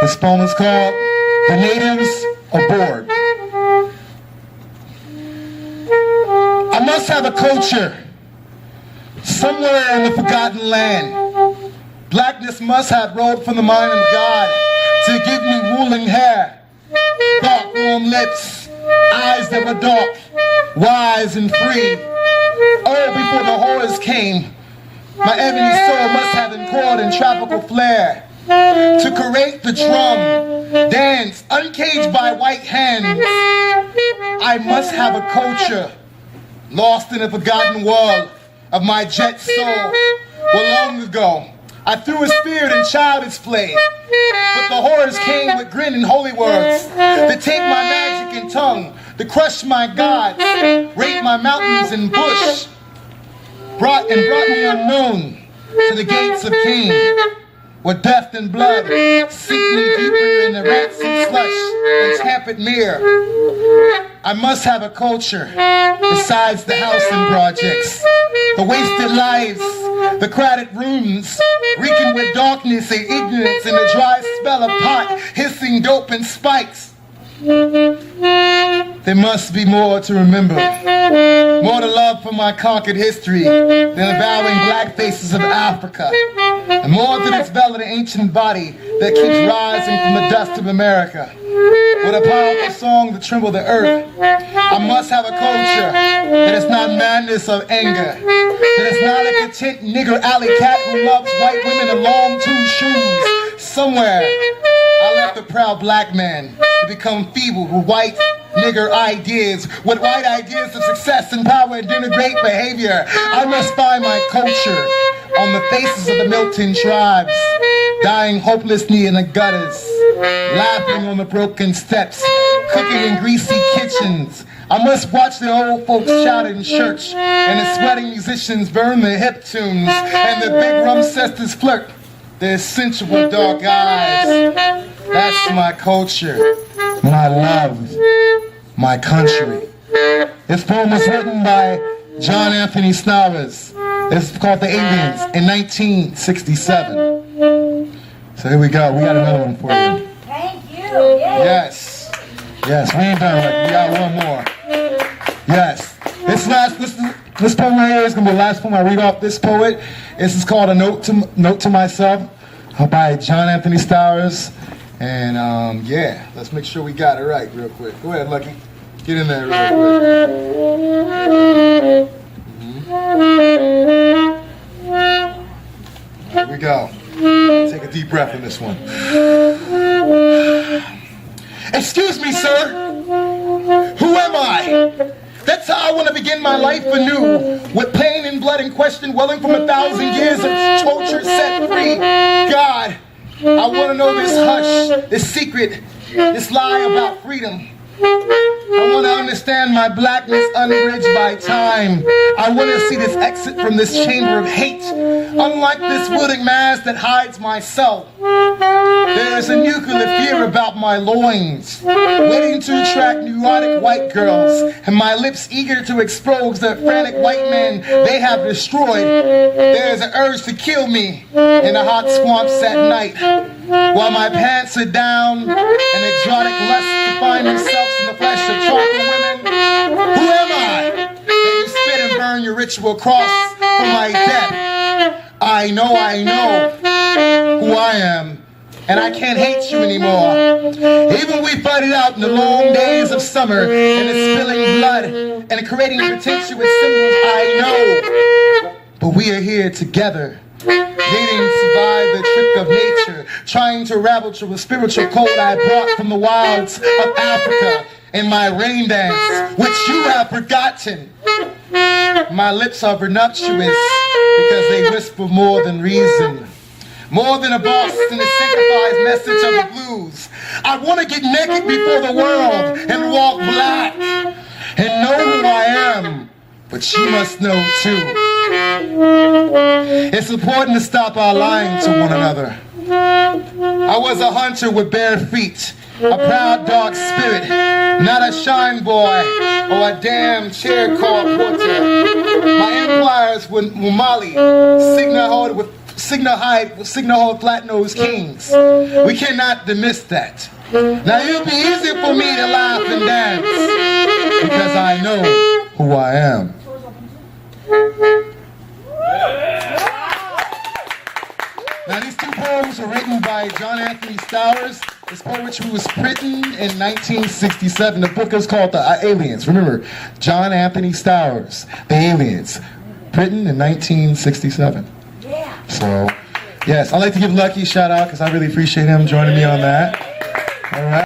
This poem is called The Natives Aboard. I must have a culture somewhere in the forgotten land. Blackness must have rolled from the mind of God to give me ruling hair, dark warm lips, eyes that were dark, wise and free. Oh, before the horrors came, my ebony soul must have been caught in tropical flare to create the drum, dance, uncaged by white hands. I must have a culture lost in a forgotten world of my jet soul. Well, long ago, I threw a spirit in childish play, but the horrors came with grin and holy words to take my magic and tongue, to crush my gods, rape my mountains and bush, brought me unknown to the gates of Cain, where death and blood sink me deeper in the rancid slush and tampered mirror. I must have a culture besides the housing projects, the wasted lives, the crowded rooms, reeking with darkness and ignorance and the dry smell of pot, hissing dope and spikes. There must be more to remember, more to love for my conquered history than the bowing black faces of Africa, and more than its velvet ancient body that keeps rising from the dust of America. With a powerful song to tremble the earth, I must have a culture that is not madness of anger, that is not a content nigger alley cat who loves white women in long two shoes. Somewhere, I left a proud black man to become feeble with white nigger ideas, with white ideas of success and power and denigrate behavior. I must find my culture on the faces of the Milton tribes, dying hopelessly in the gutters, laughing on the broken steps, cooking in greasy kitchens. I must watch the old folks shout in church, and the sweating musicians burn their hip tunes, and the big rum sisters flirt their sensual dark eyes. That's my culture, my love, my country. This poem was written by John Anthony Stowers. It's called The Indians in 1967. So here we go. We got another one for you. Thank you. Yes. Yes, we ain't done right. We got one more. Yes. This poem right here is going to be the last poem I read off this poet. This is called A Note to Myself by John Anthony Stowers. And yeah, let's make sure we got it right real quick. Go ahead, Lucky. Get in there real quick. Here we go. Take a deep breath in this one. Excuse me, sir. Who am I? That's how I want to begin my life anew, with pain and blood and question welling from 1,000 years of torture set free. God, I want to know this hush, this secret, this lie about freedom. I want to understand my blackness unbridged by time. I want to see this exit from this chamber of hate. Unlike this wooden mask that hides my soul, there is a nuclear fear about my loins, waiting to attract neurotic white girls, and my lips eager to expose the frantic white men they have destroyed. There is an urge to kill me in the hot swamps at night, while my pants are down and exotic lusts define themselves in the flesh of chocolate women. Who am I that you spit and burn your ritual cross for my death? I know who I am, and I can't hate you anymore. Even we fight it out in the long days of summer and the spilling blood and creating pretentious symbols, I know. But we are here together, needing to survive the trick of nature, trying to ravel through a spiritual code I brought from the wilds of Africa in my rain dance, which you have forgotten. My lips are voluptuous because they whisper more than reason, more than a Boston sanctified message of the blues. I want to get naked before the world and walk black and know who I am, but she must know too. It's important to stop our lying to one another. I was a hunter with bare feet, a proud dark spirit, not a shine boy or a damn chair called porter. My empires were Mali, signal-holded with signal hold flat-nosed kings. We cannot dismiss that. Now it'll be easy for me to laugh and dance because I know who I am. Now these two poems were written by John Anthony Stowers. His poetry was written in 1967. The book is called The Aliens. Remember, John Anthony Stowers, The Aliens, written in 1967. Yeah. So, yes, I'd like to give Lucky a shout out because I really appreciate him joining me on that. All right.